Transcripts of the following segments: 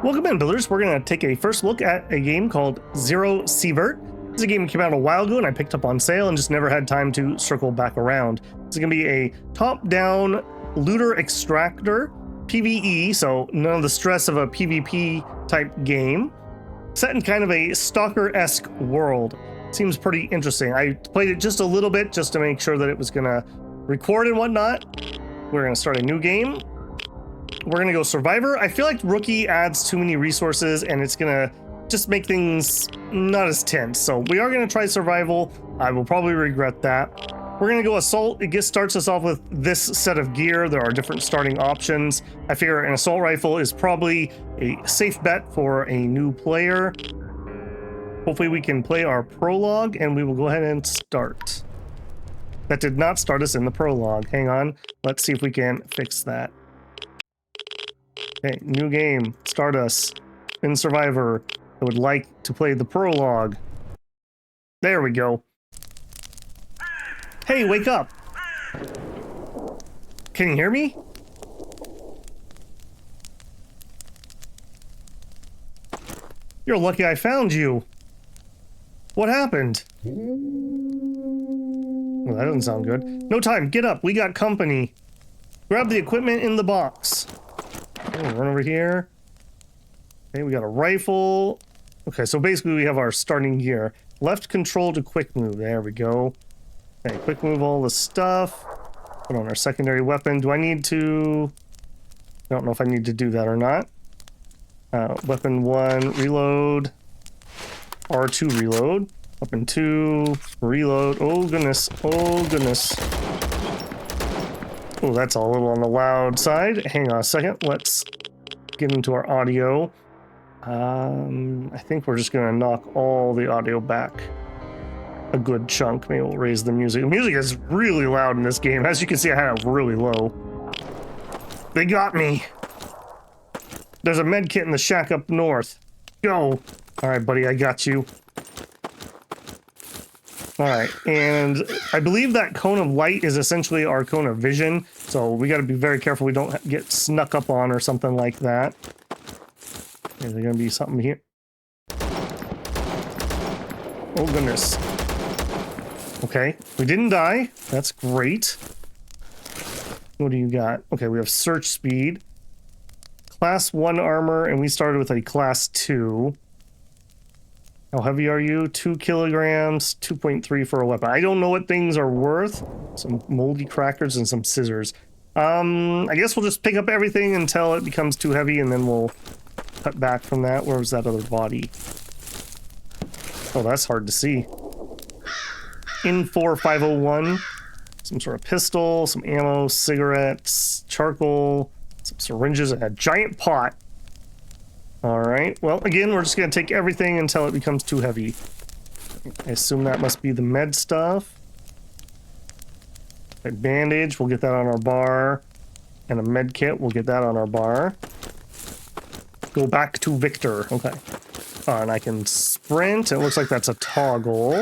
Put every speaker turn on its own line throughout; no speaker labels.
Welcome in, builders. We're going to take a first look at a game called Zero Sievert. This is a game that came out a while ago and I picked up on sale and just never had time to circle back around. It's going to be a top-down looter extractor, PvE, so none of the stress of a PvP type game, set in kind of a Stalker-esque world. Seems pretty interesting. I played it just a little bit just to make sure that it was going to record and whatnot. We're going to start a new game. We're going to go Survivor. I feel like Rookie adds too many resources and it's going to just make things not as tense. So we are going to try Survival. I will probably regret that. We're going to go Assault. It just starts us off with this set of gear. There are different starting options. I figure an Assault Rifle is probably a safe bet for a new player. Hopefully we can play our prologue and we will go ahead and start. That did not start us in the prologue. Hang on. Let's see if we can fix that. Okay, new game. Start us in Survivor. I would like to play the prologue. There we go. Hey, wake up. Can you hear me? You're lucky I found you. What happened? Well, that doesn't sound good. No time. Get up. We got company. Grab the equipment in the box. Okay, run over here. Okay, we got a rifle. Okay, so basically we have our starting gear. Left control to quick move. There we go. Okay, quick move all the stuff. Put on our secondary weapon. Do I need to... I don't know if I need to do that or not. Weapon 1, reload. R2, reload. Weapon 2, reload. Oh, goodness. Oh, goodness. Oh, that's a little on the loud side. Hang on a second. Let's get into our audio. I think we're just going to knock all the audio back a good chunk. Maybe we'll raise the music. The music is really loud in this game. As you can see, I had it really low. They got me. There's a med kit in the shack up north. Go. All right, buddy, I got you. All right, and I believe that cone of light is essentially our cone of vision, so we got to be very careful we don't get snuck up on or something like that. Is there going to be something here? Oh, goodness. Okay, we didn't die. That's great. What do you got? Okay, we have search speed. Class 1 armor, and we started with a class 2. How heavy are you? 2 kilograms, 2.3 for a weapon. I don't know what things are worth. Some moldy crackers and some scissors. I guess we'll just pick up everything until it becomes too heavy and then we'll cut back from that. Where was that other body? Oh, that's hard to see. In 501. Some sort of pistol, some ammo, cigarettes, charcoal, some syringes, and a giant pot. Alright, well, again, we're just going to take everything until it becomes too heavy. I assume that must be the med stuff. A bandage, we'll get that on our bar. And a med kit, we'll get that on our bar. Go back to Victor. Okay. And I can sprint. It looks like that's a toggle.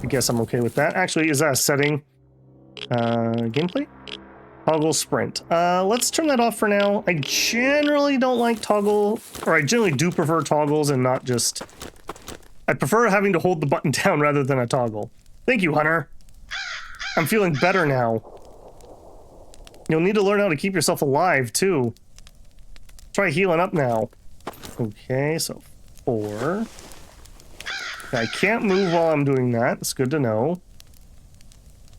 I guess I'm okay with that. Actually, is that a setting? Gameplay? Toggle sprint. Let's turn that off for now. I generally don't like toggle, or I generally do prefer toggles and not just... I prefer having to hold the button down rather than a toggle. Thank you, Hunter. I'm feeling better now. You'll need to learn how to keep yourself alive, too. Try healing up now. Okay, so 4. I can't move while I'm doing that. It's good to know.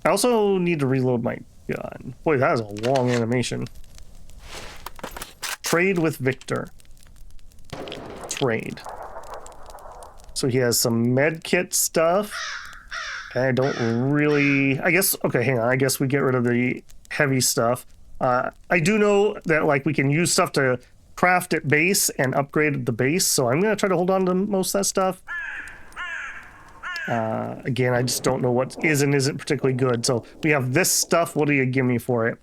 I also need to reload my gun. Boy, that is a long animation. Trade with Victor. Trade. So he has some med kit stuff. I don't really... I guess... Okay, hang on. I guess we get rid of the heavy stuff. I do know that, like, we can use stuff to craft at base and upgrade the base, so I'm going to try to hold on to most of that stuff. Again, I just don't know what is and isn't particularly good. So we have this stuff. What do you give me for it?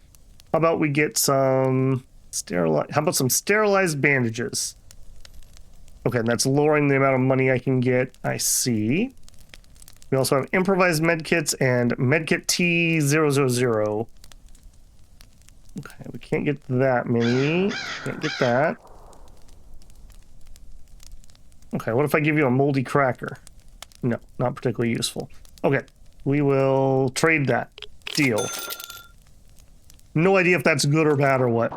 How about we get some how about some sterilized bandages? Okay, that's lowering the amount of money I can get. I see. We also have improvised medkits and medkit T000. Okay, we can't get that many. Can't get that. Okay, what if I give you a moldy cracker? No, not particularly useful. Okay, we will trade that. Deal. No idea if that's good or bad or what.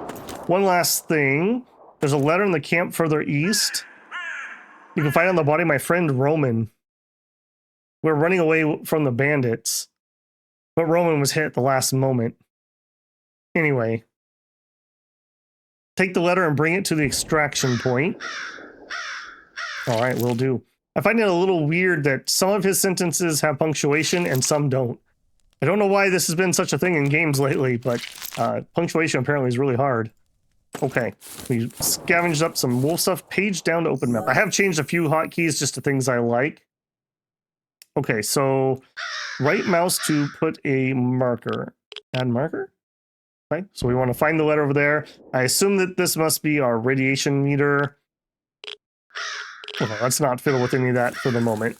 One last thing. There's a letter in the camp further east. You can find on the body of my friend Roman. We're running away from the bandits. But Roman was hit at the last moment. Anyway. Take the letter and bring it to the extraction point. Alright, will do. I find it a little weird that some of his sentences have punctuation and some don't. I don't know why this has been such a thing in games lately, but punctuation apparently is really hard. Okay, we scavenged up some wolf stuff. Page down to open map. I have changed a few hotkeys just to things I like. Okay, so right mouse to put a marker. Add marker? Okay, so we want to find the letter over there. I assume that this must be our radiation meter. Okay, let's not fiddle with any of that for the moment.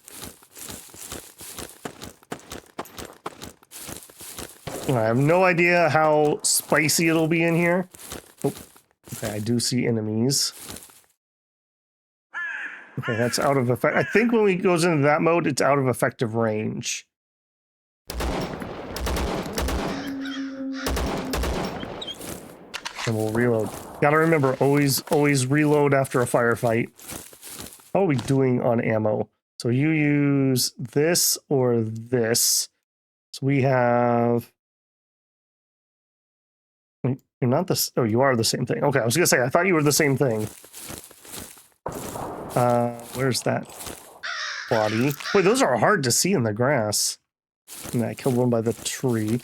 I have no idea how spicy it'll be in here. Oh, okay, I do see enemies. Okay, that's out of effect. I think when we goes into that mode, it's out of effective range. And we'll reload. Gotta remember, always reload after a firefight. How are we doing on ammo? So you use this or this. So we have... You're not this. Oh, you are the same thing. Okay, I was gonna say I thought you were the same thing. Where's that body? Wait, those are hard to see in the grass. And I killed one by the tree.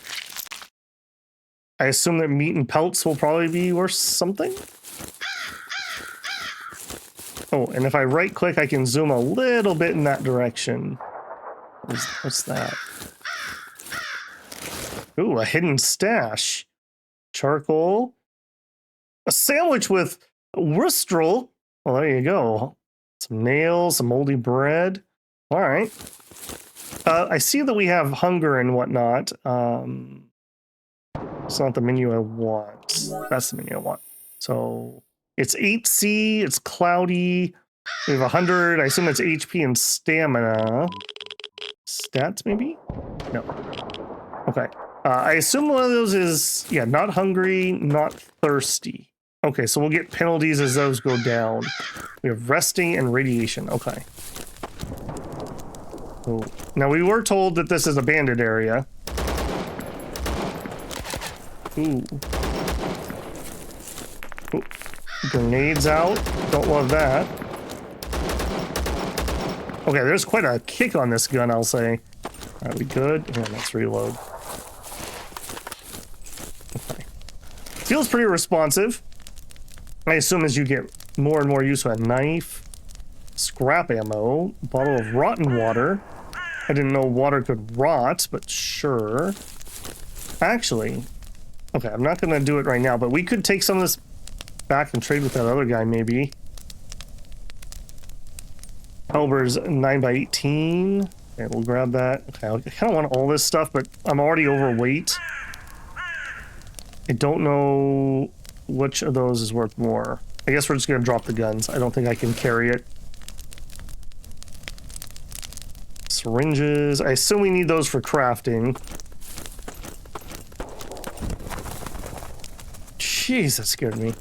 I assume that meat and pelts will probably be worth something. Oh, and if I right click, I can zoom a little bit in that direction. What's that? Ooh, a hidden stash. Charcoal. A sandwich with Wustrel. Well, there you go. Some nails, some moldy bread. All right. I see that we have hunger and whatnot. It's not the menu I want. That's the menu I want. So it's 8C. It's cloudy. We have 100. I assume it's HP and stamina. Stats, maybe? No. Okay. I assume one of those is, yeah, not hungry, not thirsty. Okay, so we'll get penalties as those go down. We have resting and radiation. Okay. Oh. Now, we were told that this is a bandit area. Ooh. Ooh. Grenades out. Don't love that. Okay, there's quite a kick on this gun, I'll say. Are we good? Yeah, let's reload. Okay. Feels pretty responsive. I assume as you get more and more used to a knife, scrap ammo, bottle of rotten water. I didn't know water could rot, but sure. Actually, okay, I'm not going to do it right now, but we could take some of this back and trade with that other guy, maybe. Halber's 9x18. Okay, we'll grab that. Okay, I kind of want all this stuff, but I'm already overweight. I don't know which of those is worth more. I guess we're just going to drop the guns. I don't think I can carry it. Syringes. I assume we need those for crafting. Jeez, that scared me.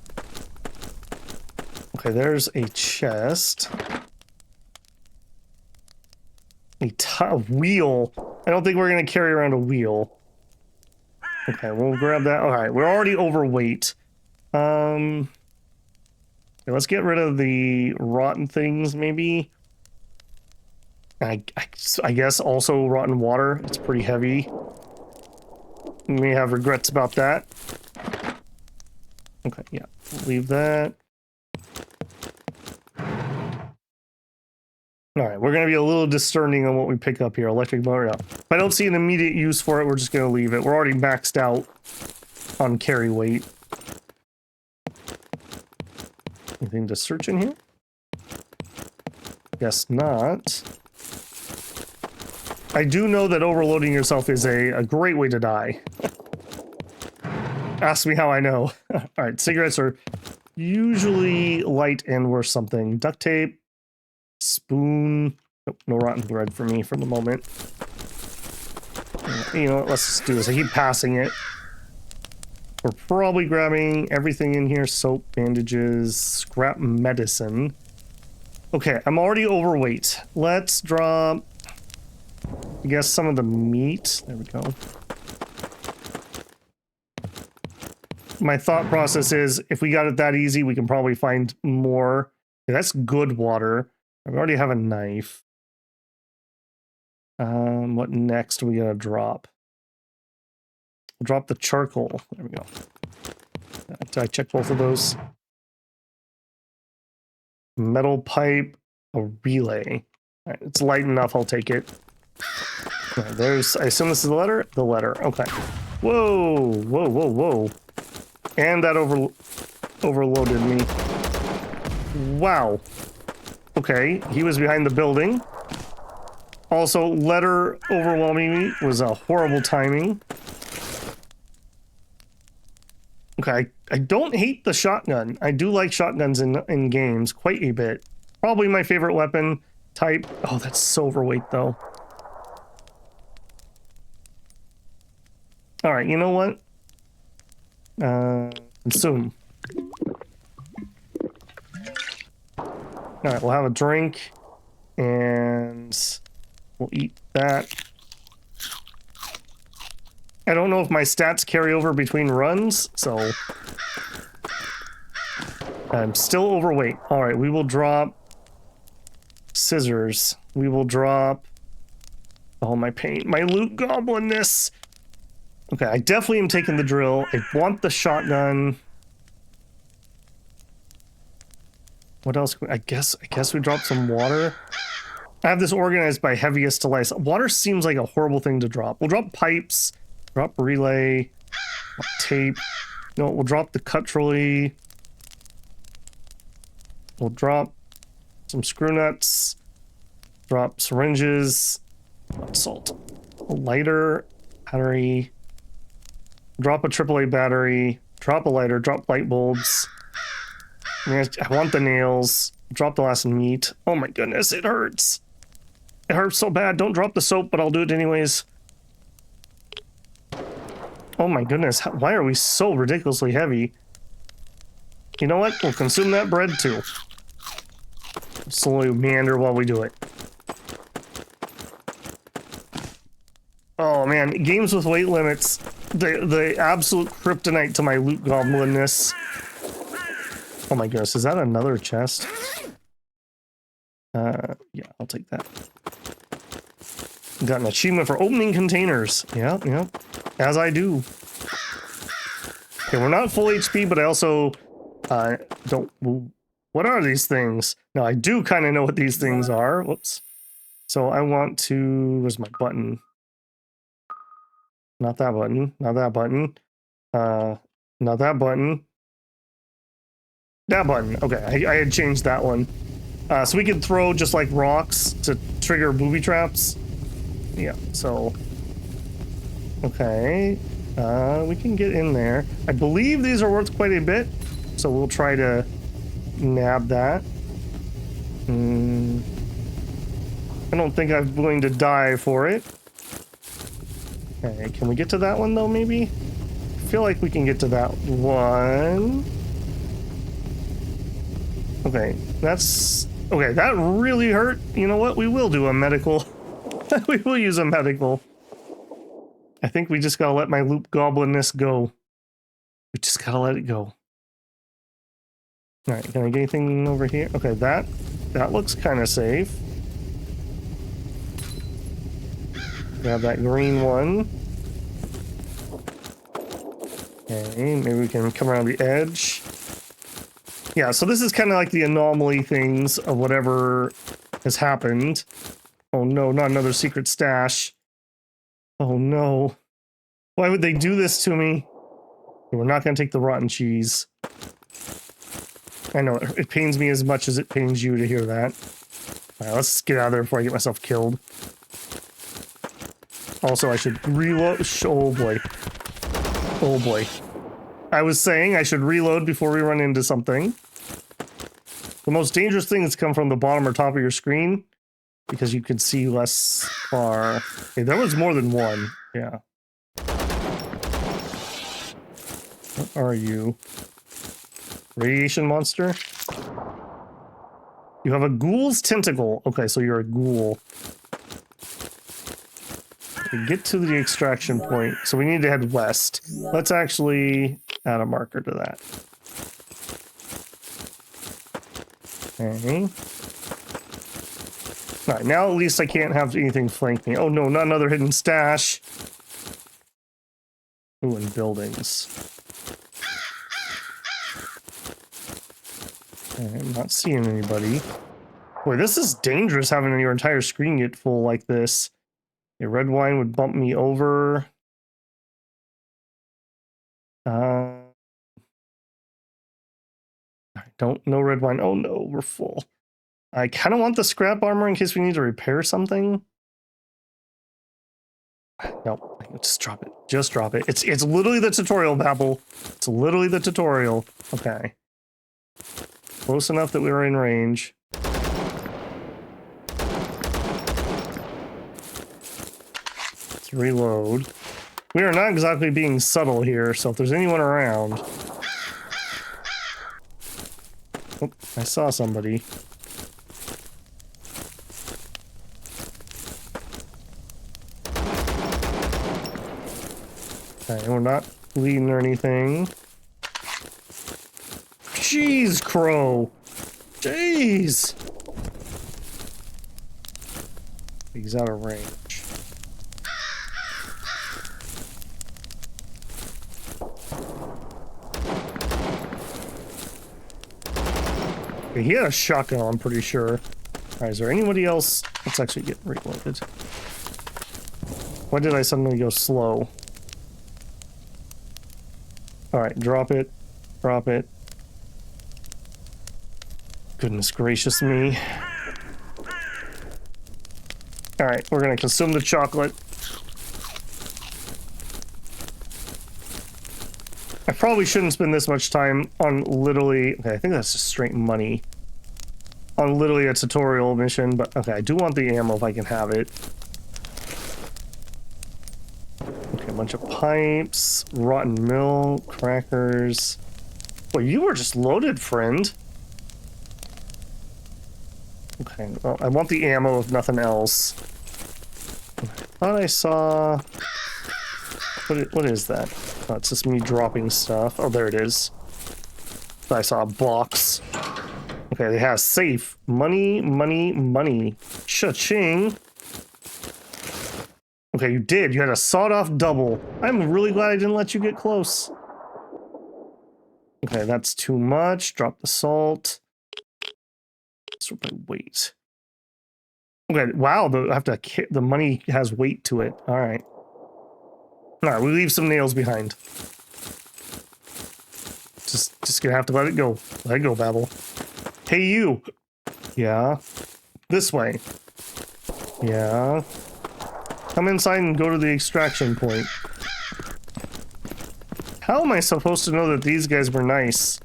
Okay, there's a chest. A wheel. I don't think we're going to carry around a wheel. Okay, we'll grab that. All right, we're already overweight. Okay, let's get rid of the rotten things, maybe. I guess also rotten water. It's pretty heavy. We may have regrets about that. Okay, yeah, leave that. All right, we're going to be a little discerning on what we pick up here. Electric motor. Yeah. If I don't see an immediate use for it, we're just going to leave it. We're already maxed out on carry weight. Anything to search in here? Guess not. I do know that overloading yourself is a great way to die. Ask me how I know. All right, cigarettes are usually light and worth something. Duct tape. spoon. Nope, no rotten thread for me for the moment. You know what? Let's just do this. I keep passing it. We're probably grabbing everything in here. Soap, bandages, scrap medicine. Okay, I'm already overweight. Let's drop, I guess, some of the meat. There we go. My thought process is, if we got it that easy, we can probably find more. Okay, that's good water. I already have a knife. What next are we gonna drop? We'll drop the charcoal. There we go. Did I check both of those? Metal pipe, a relay. All right, it's light enough, I'll take it. Right, there's, I assume this is the letter? The letter, okay. Whoa, whoa, whoa, whoa. And that overloaded me. Wow. Okay, he was behind the building. Also, letter overwhelming me was a horrible timing. Okay, I don't hate the shotgun. I do like shotguns in games quite a bit. Probably my favorite weapon type. Oh, that's so overweight though. All right, you know what? Consume. All right, we'll have a drink and we'll eat that. I don't know if my stats carry over between runs, so I'm still overweight. All right, we will drop scissors. We will drop, oh, my paint, my loot goblinness. Okay, I definitely am taking the drill. I want the shotgun. What else? I guess we drop some water. I have this organized by heaviest to lightest. Water seems like a horrible thing to drop. We'll drop pipes. Drop relay, tape. No, we'll drop the cut trolley. We'll drop some screw nuts. Drop syringes. Drop salt. A lighter, battery. Drop a AAA battery. Drop a lighter. Drop light bulbs. I want the nails. Drop the last meat. Oh my goodness, it hurts. It hurts so bad. Don't drop the soap, but I'll do it anyways. Oh my goodness, why are we so ridiculously heavy? You know what? We'll consume that bread too. Slowly meander while we do it. Oh man, games with weight limits. The absolute kryptonite to my loot goblinness. Oh my goodness, is that another chest? Yeah, I'll take that. Got an achievement for opening containers. Yeah, yeah. As I do. Okay, we're not full HP, but I also don't... What are these things? No, I do kind of know what these things are. Whoops. So I want to... Where's my button? Not that button. Not that button. Not that button. That button. Okay, I had changed that one. So we can throw just like rocks to trigger booby traps. Yeah, so... Okay, we can get in there. I believe these are worth quite a bit, so we'll try to nab that. I don't think I'm going to die for it. Okay, can we get to that one though, maybe? I feel like we can get to that one. Okay, that's... Okay, that really hurt. You know what? We will do a medical. We will use a medical. I think we just gotta let my loot goblinness go. We just gotta let it go. Alright, can I get anything over here? Okay, that looks kind of safe. Grab that green one. Okay, maybe we can come around the edge. Yeah, so this is kind of like the anomaly things of whatever has happened. Oh no, not another secret stash. Oh no. Why would they do this to me? We're not going to take the rotten cheese. I know, it pains me as much as it pains you to hear that. Alright, let's get out of there before I get myself killed. Also, I should reload. Oh boy. Oh boy. I was saying I should reload before we run into something. The most dangerous things come from the bottom or top of your screen because you can see less far. Okay, there was more than one. Yeah. What are you? Radiation monster? You have a ghoul's tentacle. Okay, so you're a ghoul. We get to the extraction point, so we need to head west. Let's actually add a marker to that. Okay. Alright, now at least I can't have anything flank me. Oh no, not another hidden stash. Ooh, and buildings. Okay, I'm not seeing anybody. Boy, this is dangerous having your entire screen get full like this. A red wine would bump me over. I don't know red wine. Oh no, we're full. I kind of want the scrap armor in case we need to repair something. No, just drop it. Just drop it. It's literally the tutorial, Babel. It's literally the tutorial. Okay. Close enough that we were in range. Let's reload. We are not exactly being subtle here, so if there's anyone around... Oh, I saw somebody. Okay, we're not bleeding or anything. Jeez, Crow! Jeez! He's out of range. Okay, he had a shotgun, I'm pretty sure. Alright, is there anybody else? Let's actually get reloaded. Why did I suddenly go slow? Alright, drop it. Drop it. Goodness gracious me. Alright, we're gonna consume the chocolate. I probably shouldn't spend this much time on literally... Okay, I think that's just straight money. On literally a tutorial mission, but okay, I do want the ammo if I can have it. Okay, a bunch of pipes, rotten milk, crackers. Well, you were just loaded, friend. Okay, well, I want the ammo if nothing else. I thought I saw... What is that? Oh, it's just me dropping stuff. Oh, there it is. I saw a box. Okay, it has safe. Money, money, money. Cha-ching. Okay, you did. You had a sawed-off double. I'm really glad I didn't let you get close. Okay, that's too much. Drop the salt. Sort of weight. Okay, wow, the money has weight to it. All right. All right, we leave some nails behind. Just gonna have to let it go. Let it go, Babel. Hey, you. Yeah. This way. Yeah. Come inside and go to the extraction point. How am I supposed to know that these guys were nice?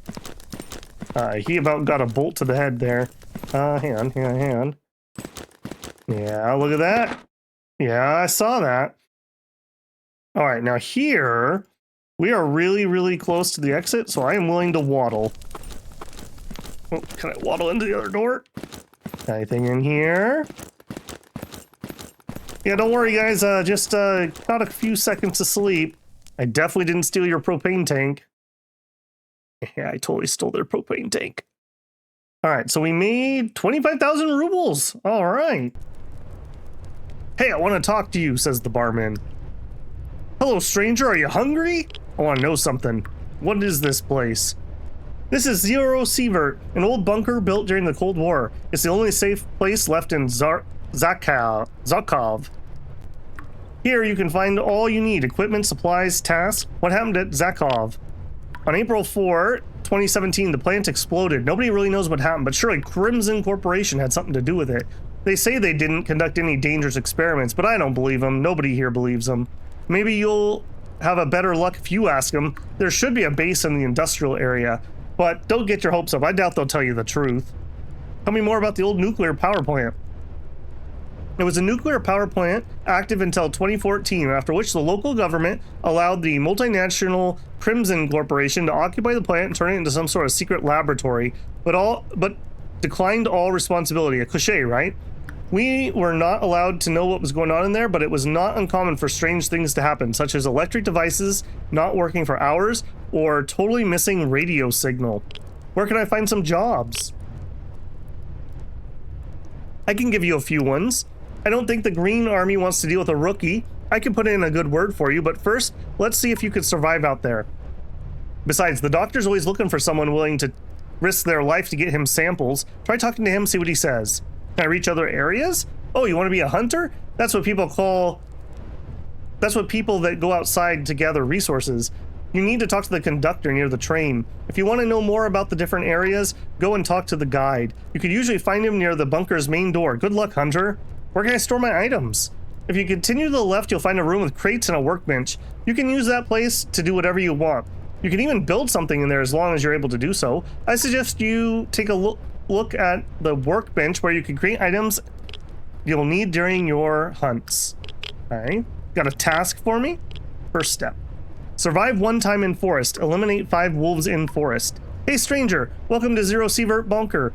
He about got a bolt to the head there. Hang on. Yeah, look at that. Yeah, I saw that. All right, now here, we are really, really close to the exit, so I am willing to waddle. Oh, can I waddle into the other door? Anything in here? Yeah, don't worry, guys. Just got a few seconds of sleep. I definitely didn't steal your propane tank. Yeah, I totally stole their propane tank. All right, so we made 25,000 rubles. All right. Hey, I want to talk to you, says the barman. Hello, stranger. Are you hungry? I want to know something. What is this place? This is Zero Sievert, an old bunker built during the Cold War. It's the only safe place left in Zakov. Here you can find all you need, equipment, supplies, tasks. What happened at Zakov? On April 4, 2017, the plant exploded. Nobody really knows what happened, but surely Crimson Corporation had something to do with it. They say they didn't conduct any dangerous experiments, but I don't believe them. Nobody here believes them. Maybe you'll have a better luck if you ask them. There should be a base in the industrial area, but don't get your hopes up. I doubt they'll tell you the truth. Tell me more about the old nuclear power plant. It was a nuclear power plant active until 2014, after which the local government allowed the multinational Crimson Corporation to occupy the plant and turn it into some sort of secret laboratory, but declined all responsibility. A cliche, right? We were not allowed to know what was going on in there, but it was not uncommon for strange things to happen, such as electric devices not working for hours or totally missing radio signal. Where can I find some jobs? I can give you a few ones. I don't think the Green Army wants to deal with a rookie. I can put in a good word for you, but first, let's see if you could survive out there. Besides, the doctor's always looking for someone willing to risk their life to get him samples. Try talking to him, see what he says. Can I reach other areas? Oh, you want to be a hunter? That's what people that go outside to gather resources. You need to talk to the conductor near the train. If you want to know more about the different areas, go and talk to the guide. You could usually find him near the bunker's main door. Good luck, hunter. Where can I store my items? If you continue to the left, you'll find a room with crates and a workbench. You can use that place to do whatever you want. You can even build something in there as long as you're able to do so. I suggest you take a look at the workbench where you can create items you'll need during your hunts. Okay, got a task for me? First step. Survive one time in forest. Eliminate 5 wolves in forest. Hey stranger, welcome to Zero Sievert bunker.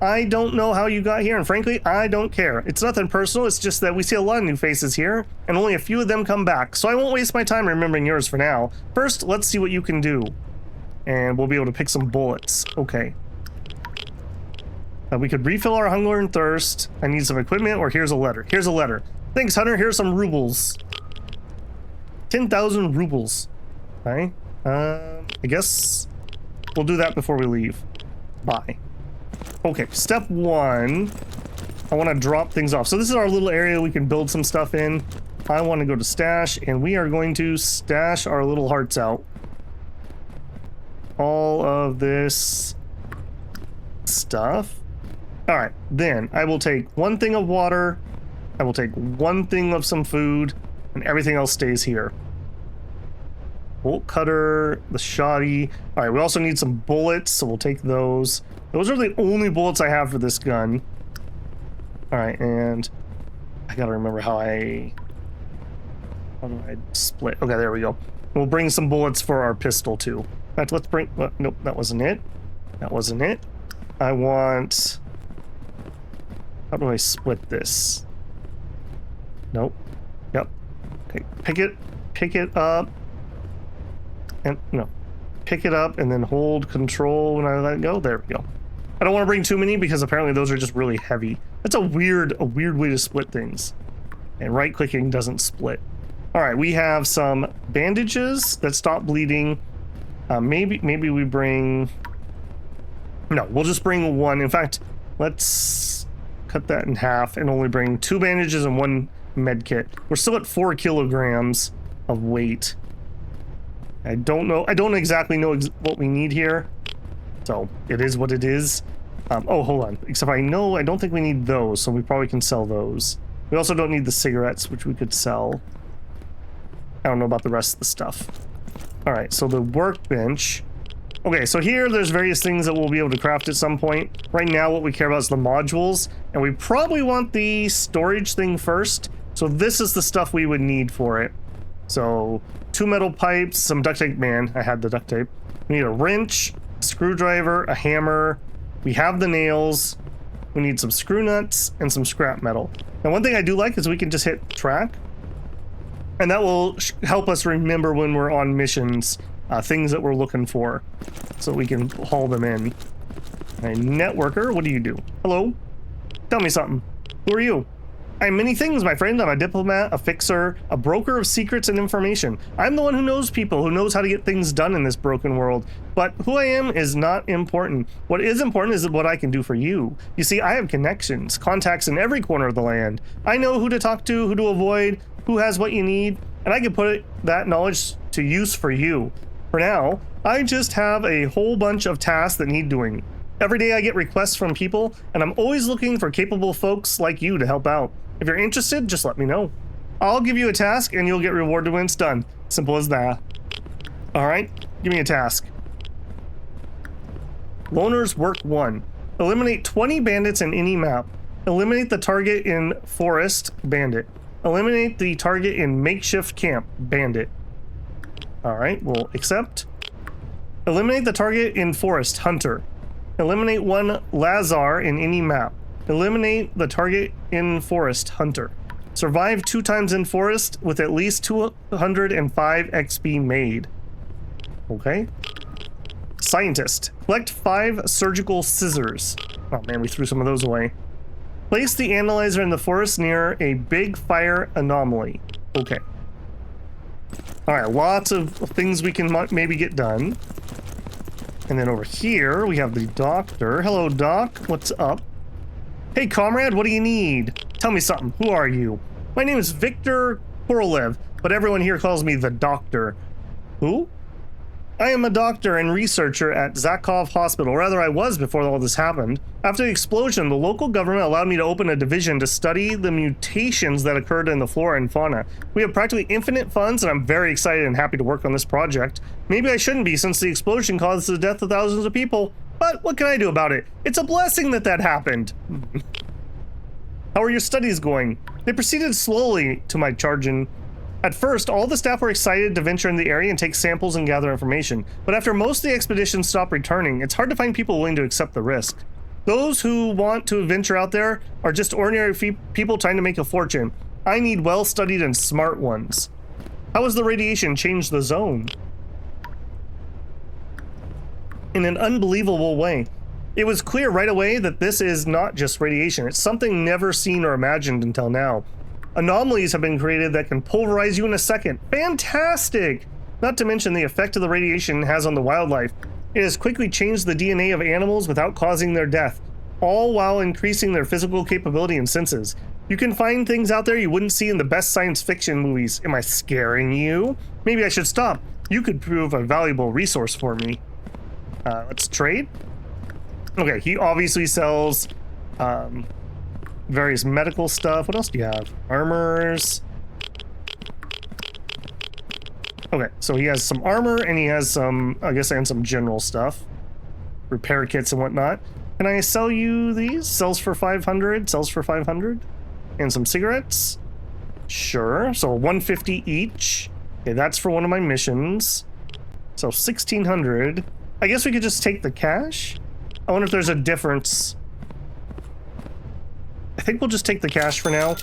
I don't know how you got here, and frankly, I don't care. It's nothing personal, it's just that we see a lot of new faces here, and only a few of them come back, so I won't waste my time remembering yours for now. First, let's see what you can do. And we'll be able to pick some bullets. Okay. We could refill our hunger and thirst. I need some equipment, or here's a letter. Here's a letter. Thanks, Hunter, here's some rubles. 10,000 rubles. Okay. I guess we'll do that before we leave. Bye. Okay, step 1. I want to drop things off. So this is our little area we can build some stuff in. I want to go to stash, and we are going to stash our little hearts out. All of this stuff. All right, then I will take 1 thing of water. I will take 1 thing of some food, and everything else stays here. Bolt cutter, the shoddy. All right, we also need some bullets, so we'll take those. Those are the only bullets I have for this gun. All right, and I gotta remember how do I split? Okay, there we go. We'll bring some bullets for our pistol too. In fact, let's bring, nope, that wasn't it. That wasn't it. I want, how do I split this? Nope. Yep. Okay, pick it up. And no, pick it up and then hold control when I let it go. There we go. I don't want to bring too many because apparently those are just really heavy. That's a weird way to split things. And right clicking doesn't split. All right, we have some bandages that stop bleeding. Maybe we bring, no, we'll just bring 1. In fact, let's cut that in half and only bring 2 bandages and 1 med kit. We're still at 4 kilograms of weight. I don't exactly know what we need here, so it is what it is. Oh, hold on. Except I don't think we need those, so we probably can sell those. We also don't need the cigarettes, which we could sell. I don't know about the rest of the stuff. All right, so the workbench. Okay, so here there's various things that we'll be able to craft at some point. Right now, what we care about is the modules, and we probably want the storage thing first. So this is the stuff we would need for it. So 2 metal pipes, some duct tape. Man, I had the duct tape. We need a wrench, a screwdriver, a hammer. We have the nails. We need some screw nuts and some scrap metal. Now, one thing I do like is we can just hit track, and that will help us remember when we're on missions, things that we're looking for, so we can haul them in. A networker, what do you do? Hello? Tell me something. Who are you? I'm many things, my friend. I'm a diplomat, a fixer, a broker of secrets and information. I'm the one who knows people, who knows how to get things done in this broken world. But who I am is not important. What is important is what I can do for you. You see, I have connections, contacts in every corner of the land. I know who to talk to, who to avoid, who has what you need, and I can put that knowledge to use for you. For now, I just have a whole bunch of tasks that need doing. Every day I get requests from people, and I'm always looking for capable folks like you to help out. If you're interested, just let me know. I'll give you a task and you'll get rewarded when it's done. Simple as that. All right, give me a task. Loner's work 1. Eliminate 20 bandits in any map. Eliminate the target in forest, bandit. Eliminate the target in makeshift camp, bandit. All right, we'll accept. Eliminate the target in forest, hunter. Eliminate one Lazar in any map. Eliminate the target in forest, hunter. Survive 2 times in forest with at least 205 XP made. Okay. Scientist. Collect 5 surgical scissors. Oh man, we threw some of those away. Place the analyzer in the forest near a big fire anomaly. Okay. Alright, lots of things we can maybe get done. And then over here, we have the doctor. Hello, Doc. What's up? Hey, comrade, what do you need? Tell me something. Who are you? My name is Victor Korolev, but everyone here calls me the Doctor. Who? I am a doctor and researcher at Zakov Hospital. Rather, I was before all this happened. After the explosion, the local government allowed me to open a division to study the mutations that occurred in the flora and fauna. We have practically infinite funds, and I'm very excited and happy to work on this project. Maybe I shouldn't be, since the explosion caused the death of thousands of people. But what can I do about it? It's a blessing that happened. How are your studies going? They proceeded slowly to my charging. At first, all the staff were excited to venture in the area and take samples and gather information. But after most of the expeditions stopped returning, it's hard to find people willing to accept the risk. Those who want to venture out there are just ordinary people trying to make a fortune. I need well-studied and smart ones. How has the radiation changed the zone? In an unbelievable way. It was clear right away that this is not just radiation. It's something never seen or imagined until now. Anomalies have been created that can pulverize you in a second. Fantastic! Not to mention the effect of the radiation has on the wildlife. It has quickly changed the DNA of animals without causing their death, all while increasing their physical capability and senses. You can find things out there you wouldn't see in the best science fiction movies. Am I scaring you? Maybe I should stop. You could prove a valuable resource for me. Let's trade. Okay, he obviously sells various medical stuff. What else do you have? Armors. Okay, so he has some armor and he has some, I guess, and some general stuff. Repair kits and whatnot. Can I sell you these? Sells for 500, sells for 500. And some cigarettes. Sure, so 150 each. Okay, that's for one of my missions. So 1600. I guess we could just take the cash. I wonder if there's a difference. I think we'll just take the cash for now.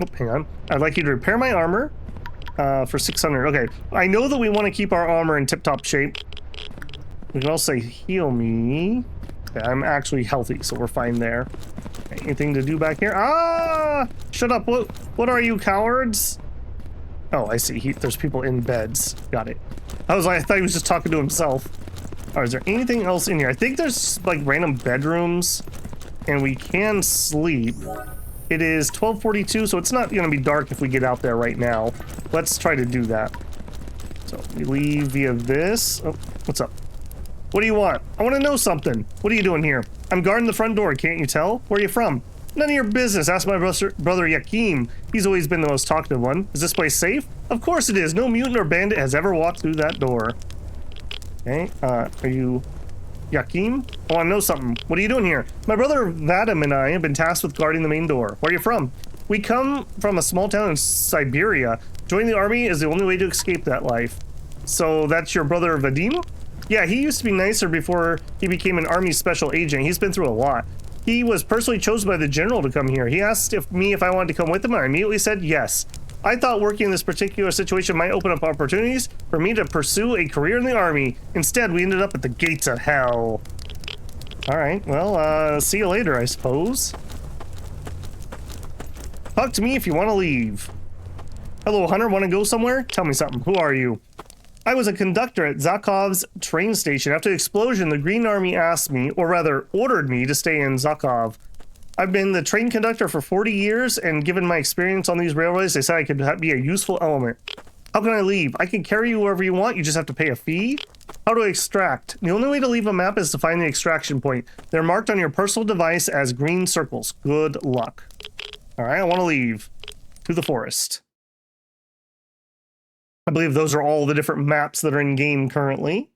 Oh, hang on. I'd like you to repair my armor for 600. Okay, I know that we want to keep our armor in tip-top shape. We can also say heal me. Okay, I'm actually healthy, so we're fine there. Okay, anything to do back here? Ah! Shut up. What are you, cowards? Oh, I see. There's people in beds. Got it. I thought he was just talking to himself. Alright, is there anything else in here? I think there's like random bedrooms and we can sleep. It is 12:42, so it's not going to be dark if we get out there right now. Let's try to do that. So we leave via this. Oh, what's up? What do you want? I want to know something. What are you doing here? I'm guarding the front door, can't you tell? Where are you from? None of your business. Ask my brother Yakim. He's always been the most talkative one. Is this place safe? Of course it is. No mutant or bandit has ever walked through that door. Okay, are you Yakim? I want to know something. What are you doing here? My brother Vadim and I have been tasked with guarding the main door. Where are you from? We come from a small town in Siberia. Joining the army is the only way to escape that life. So that's your brother Vadim? Yeah, he used to be nicer before he became an army special agent. He's been through a lot. He was personally chosen by the general to come here. He asked me if I wanted to come with him, and I immediately said yes. I thought working in this particular situation might open up opportunities for me to pursue a career in the army. Instead, we ended up at the gates of hell. Alright, well, see you later, I suppose. Talk to me if you want to leave. Hello, Hunter, want to go somewhere? Tell me something. Who are you? I was a conductor at Zakov's train station. After the explosion, the Green Army asked me, or rather ordered me, to stay in Zakov. I've been the train conductor for 40 years, and given my experience on these railways, they said I could be a useful element. How can I leave? I can carry you wherever you want, you just have to pay a fee? How to extract? The only way to leave a map is to find the extraction point. They're marked on your personal device as green circles. Good luck. Alright, I want to leave. To the forest. I believe those are all the different maps that are in game currently.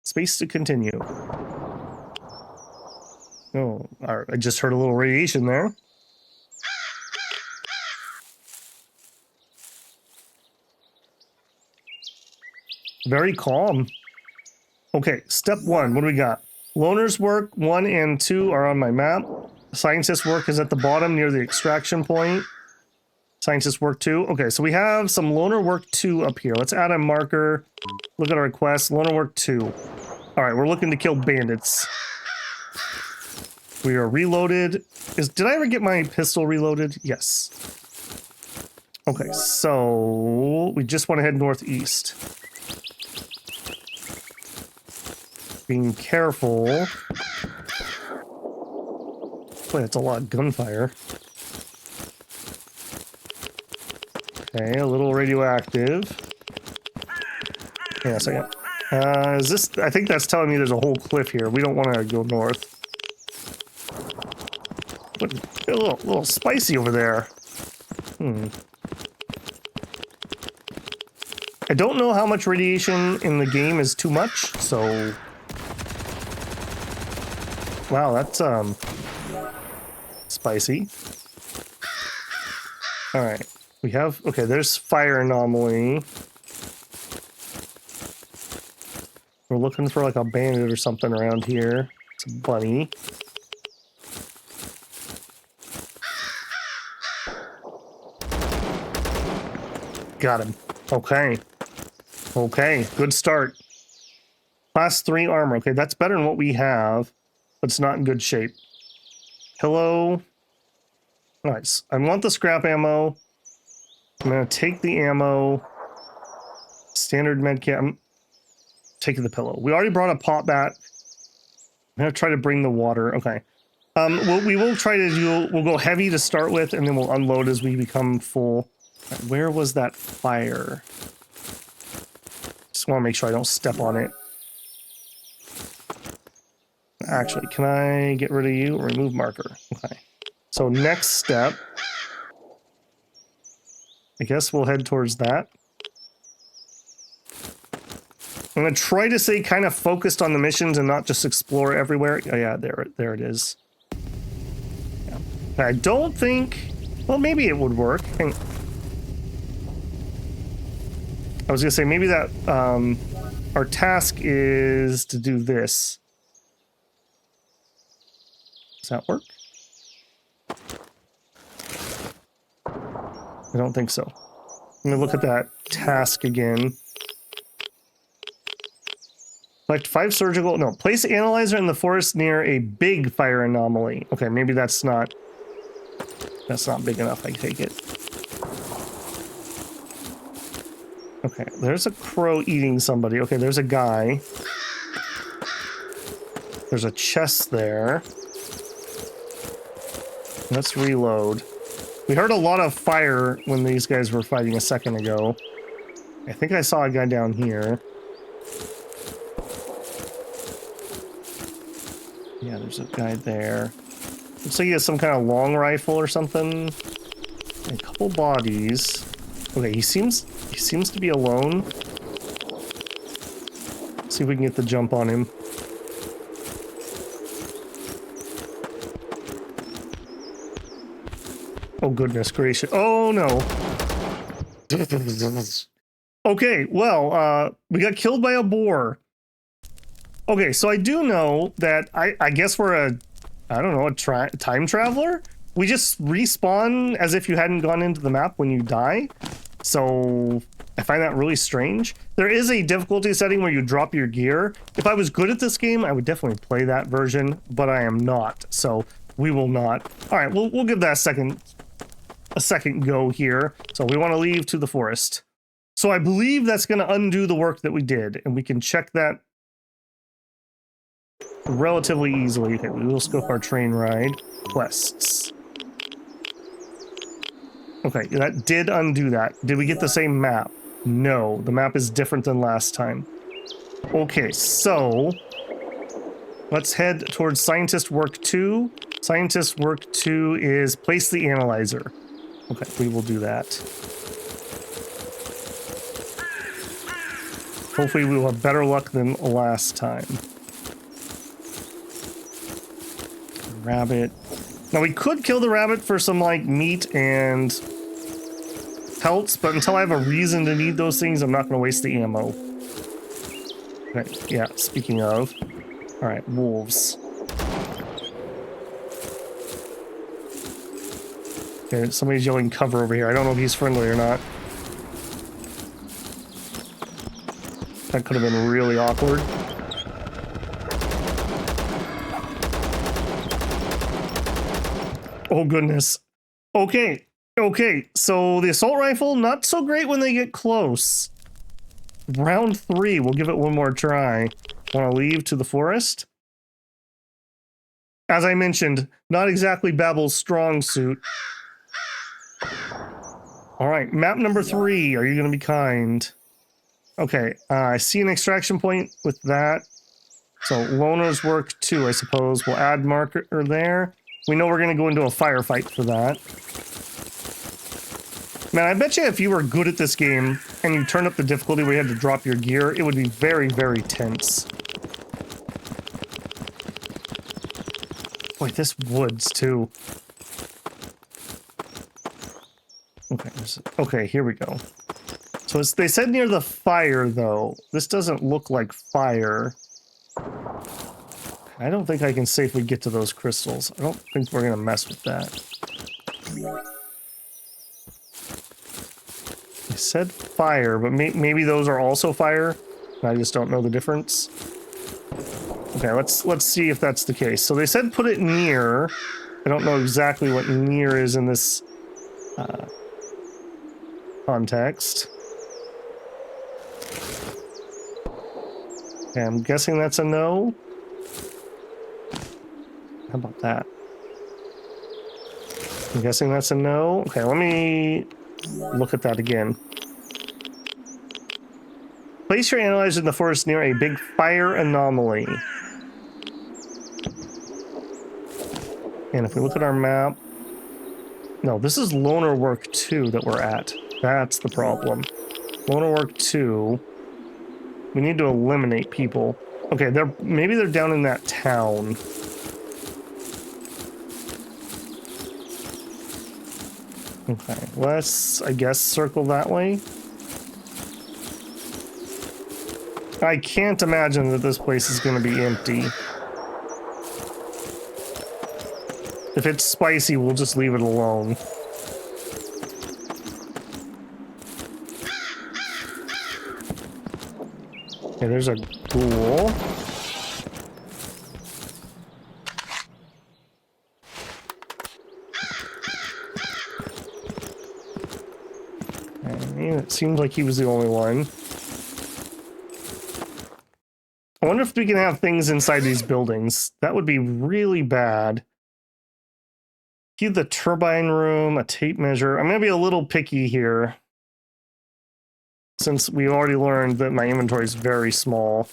Space to continue. Oh, I just heard a little radiation there. Very calm. Okay, step 1. What do we got? Loner's work 1 and 2 are on my map. Scientist work is at the bottom near the extraction point. Scientist work 2. Okay, so we have some loner work 2 up here. Let's add a marker. Look at our quest. Loner work 2. All right, we're looking to kill bandits. We are reloaded. Did I ever get my pistol reloaded? Yes. Okay, so we just want to head northeast. Being careful. Boy, that's a lot of gunfire. Okay, a little radioactive. Yeah, second. Is this? I think that's telling me there's a whole cliff here. We don't want to go north. But a little spicy over there. I don't know how much radiation in the game is too much, so... Wow, that's, spicy. Alright, we have... Okay, there's fire anomaly. We're looking for, like, a bandit or something around here. It's a bunny. Got him. Okay. Okay, good start. Class 3 armor. Okay, that's better than what we have, but it's not in good shape. Pillow. Nice. I want the scrap ammo. I'm going to take the ammo. Standard medkit. I'm taking the pillow. We already brought a pot back. I'm going to try to bring the water. Okay. What we will try to do, we'll go heavy to start with, and then we'll unload as we become full. Right, where was that fire? Just want to make sure I don't step on it. Actually, can I get rid of you? Remove marker. Okay. So next step, I guess we'll head towards that. I'm going to try to stay kind of focused on the missions and not just explore everywhere. Oh yeah, there it is. Yeah. I don't think... Well, maybe it would work. I was going to say, maybe that our task is to do this. Does that work? I don't think so. I'm going to look at that task again. Collect 5 surgical... No, place analyzer in the forest near a big fire anomaly. Okay, maybe that's not big enough, I take it. Okay, there's a crow eating somebody. Okay, there's a guy. There's a chest there. Let's reload. We heard a lot of fire when these guys were fighting a second ago. I think I saw a guy down here. Yeah, there's a guy there. Looks like he has some kind of long rifle or something. A couple bodies. Okay, he seems to be alone. See if we can get the jump on him. Oh goodness gracious. Oh no. Okay, well, we got killed by a boar. Okay, so I do know that I guess we're I don't know, a time traveler? We just respawn as if you hadn't gone into the map when you die. So I find that really strange. There is a difficulty setting where you drop your gear. If I was good at this game, I would definitely play that version, but I am not. So we will not. All right, we'll give that a second go here. So we want to leave to the forest. So I believe that's going to undo the work that we did, and we can check that relatively easily. Okay, we will scope our train ride. Quests. Okay, that did undo that. Did we get the same map? No, the map is different than last time. Okay, so let's head towards Scientist Work 2. Scientist Work 2 is place the analyzer. Okay, we will do that. Hopefully we will have better luck than last time. Rabbit. Now we could kill the rabbit for some like meat and pelts, but until I have a reason to need those things, I'm not going to waste the ammo. Okay, yeah, speaking of. Alright, wolves. Okay, somebody's yelling cover over here. I don't know if he's friendly or not. That could have been really awkward. Oh goodness. Okay, okay, so the assault rifle, not so great when they get close. Round 3, we'll give it one more try. Want to leave to the forest? As I mentioned, not exactly Babbel's strong suit. Alright, map number 3, are you going to be kind? Okay, I see an extraction point with that. So loners work too, I suppose. We'll add marker there. We know we're going to go into a firefight for that. Man, I bet you if you were good at this game and you turned up the difficulty where you had to drop your gear, it would be very, very tense. Boy, this woods too. Okay, okay, here we go. So they said near the fire, though. This doesn't look like fire. I don't think I can safely get to those crystals. I don't think we're going to mess with that. I said fire, but maybe those are also fire. I just don't know the difference. Okay, let's see if that's the case. So they said put it near. I don't know exactly what near is in this context. Okay, I'm guessing that's a no. How about that? I'm guessing that's a no. Okay, let me look at that again. Place your analyzer in the forest near a big fire anomaly. And if we look at our map... No, this is Loner Work 2 that we're at. That's the problem. Loner Work 2. We need to eliminate people. Okay, maybe they're down in that town. Okay, let's, I guess, circle that way. I can't imagine that this place is going to be empty. If it's spicy, we'll just leave it alone. Okay, there's a ghoul. Okay, it seems like he was the only one. I wonder if we can have things inside these buildings. That would be really bad. Key the turbine room, a tape measure. I'm going to be a little picky here, since we already learned that my inventory is very small.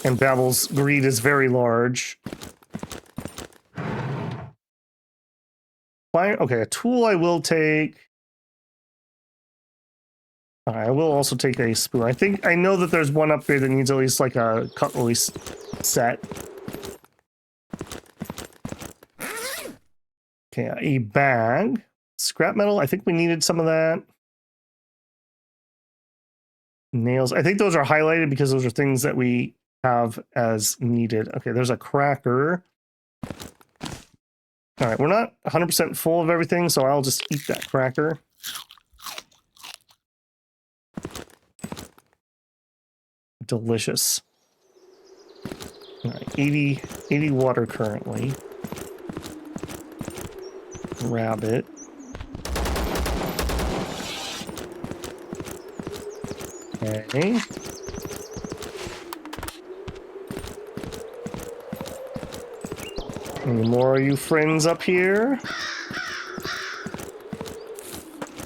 And Babbel's greed is very large. Okay, a tool I will take. I will also take a spoon. I know that there's one upgrade that needs at least like a cutlery set. Okay, a bag. Scrap metal, I think we needed some of that. Nails, I think those are highlighted because those are things that we have as needed. Okay, there's a cracker. All right, we're not 100% full of everything, so I'll just eat that cracker. Delicious. All right, 80 water currently. Rabbit. Okay. Any more of you friends up here?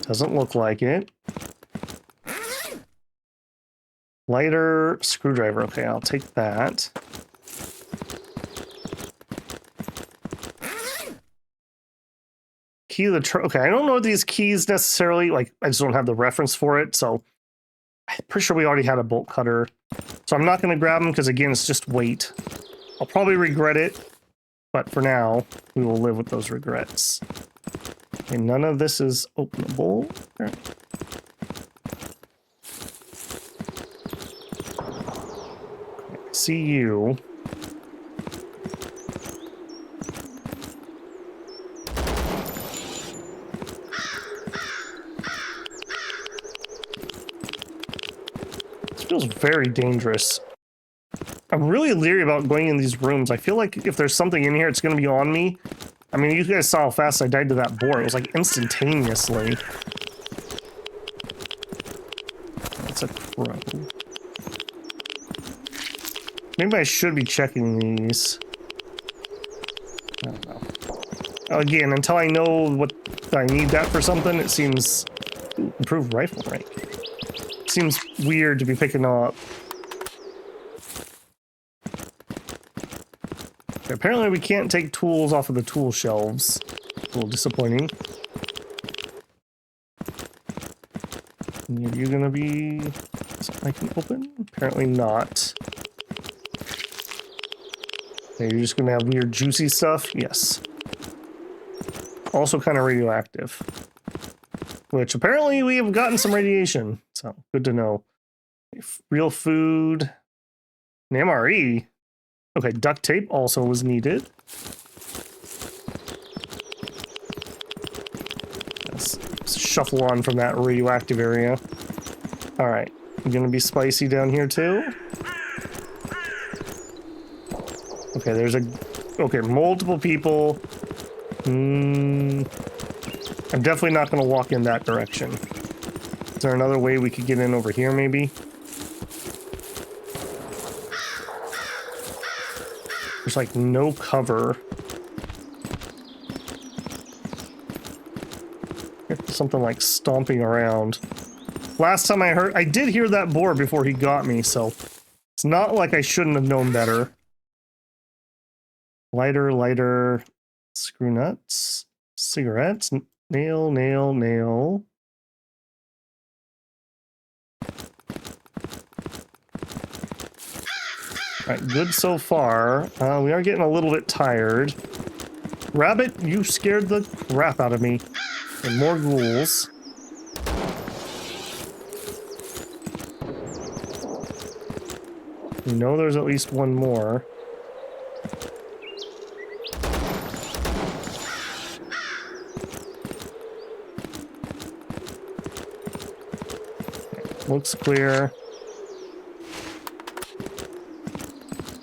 Doesn't look like it. Lighter screwdriver. Okay, I'll take that. Key to the truck. Okay, I don't know these keys necessarily. Like, I just don't have the reference for it, so I'm pretty sure we already had a bolt cutter. So I'm not going to grab them because, again, it's just weight. I'll probably regret it. But for now, we will live with those regrets. Okay, none of this is openable. Okay. See you. This feels very dangerous. I'm really leery about going in these rooms. I feel like if there's something in here, it's going to be on me. I mean, you guys saw how fast I died to that boar. It was like instantaneously. That's a crow. Maybe I should be checking these. I don't know. Again, until I know what I need that for something, it seems... Ooh, improved rifle rank. It seems weird to be picking up. Okay, apparently we can't take tools off of the tool shelves. A little disappointing. Are you gonna be something I can open? Apparently not. Okay, you're just gonna have weird juicy stuff? Yes. Also kind of radioactive. Which apparently we have gotten some radiation. So, good to know. Real food. An MRE? Okay, duct tape also was needed. Let's shuffle on from that radioactive area. Alright, gonna be spicy down here too. Okay, there's a... Okay, multiple people. I'm definitely not gonna walk in that direction. Is there another way we could get in over here, maybe? There's like no cover. Something like stomping around. Last time I did hear that boar before he got me, so it's not like I shouldn't have known better. Lighter, screw nuts, cigarettes, nail. Alright, good so far. We are getting a little bit tired. Rabbit, you scared the crap out of me. And more ghouls. You know there's at least one more. Looks clear.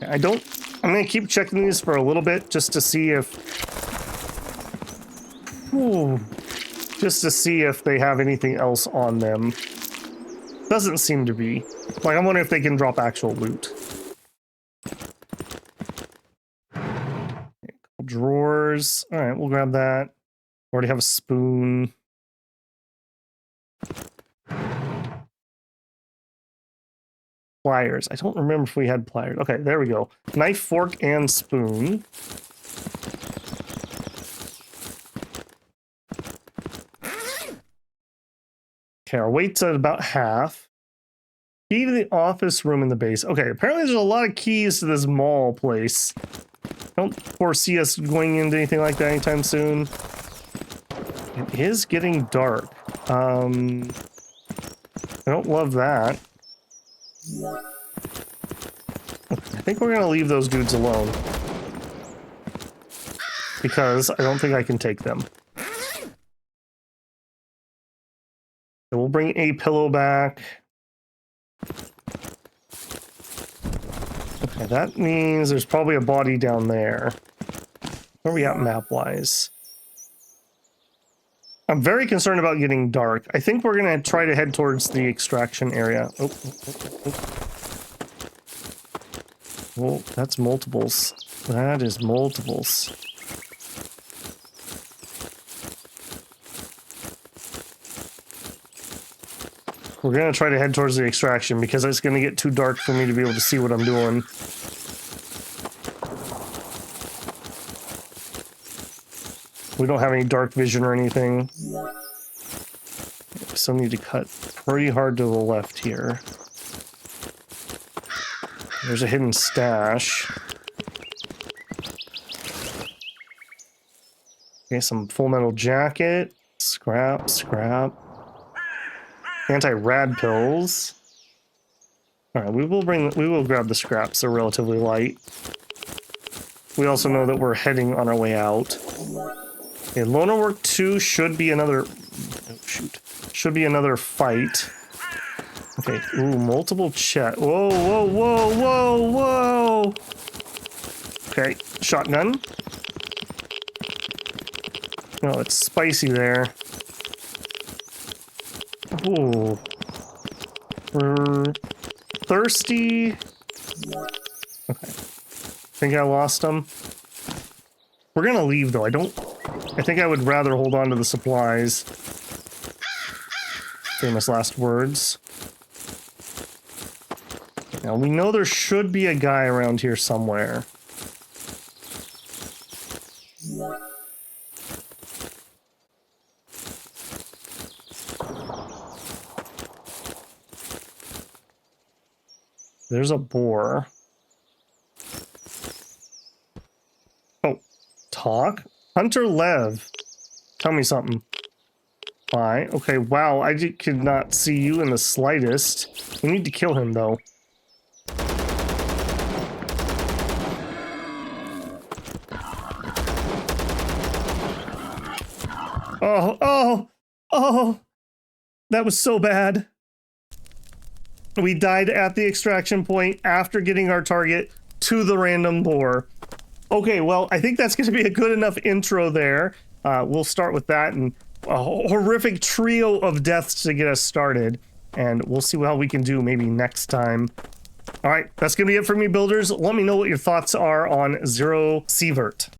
I'm gonna keep checking these for a little bit just to see if... just to see if they have anything else on them. Doesn't seem to be. Like, I'm wondering if they can drop actual loot. Drawers. Alright, we'll grab that. Already have a spoon. Pliers. I don't remember if we had pliers. Okay, there we go. Knife, fork, and spoon. Okay, our weight's at about half. Key to the office room in the base. Okay, apparently there's a lot of keys to this mall place. Don't foresee us going into anything like that anytime soon. It is getting dark. I don't love that. I think we're gonna leave those dudes alone. Because I don't think I can take them. So we'll bring a pillow back. Okay, that means there's probably a body down there. Where are we at map-wise? I'm very concerned about getting dark. I think we're gonna try to head towards the extraction area. Oh, that's multiples. That is multiples. We're gonna try to head towards the extraction because it's gonna get too dark for me to be able to see what I'm doing. We don't have any dark vision or anything. Still need to cut pretty hard to the left here. There's a hidden stash. Okay, some full metal jacket. Scrap, scrap. Anti-rad pills. Alright, we will grab the scraps. They're relatively light. We also know that we're heading on our way out. Okay, Loner Work 2 should be another... Oh, shoot. Should be another fight. Okay, ooh, multiple chests. Whoa, whoa, whoa, whoa, whoa! Okay, shotgun. Oh, it's spicy there. Ooh. We're thirsty. Okay. Think I lost them. We're gonna leave though. I think I would rather hold on to the supplies. Famous last words. Now we know there should be a guy around here somewhere. There's a boar. Oh, talk? Hunter Lev. Tell me something. Why? Okay, wow, could not see you in the slightest. We need to kill him, though. Oh, oh, oh! That was so bad. We died at the extraction point after getting our target to the random boar. Okay, well, I think that's going to be a good enough intro there. We'll start with that and a horrific trio of deaths to get us started. And we'll see how we can do maybe next time. All right, that's going to be it for me, builders. Let me know what your thoughts are on Zero Sievert.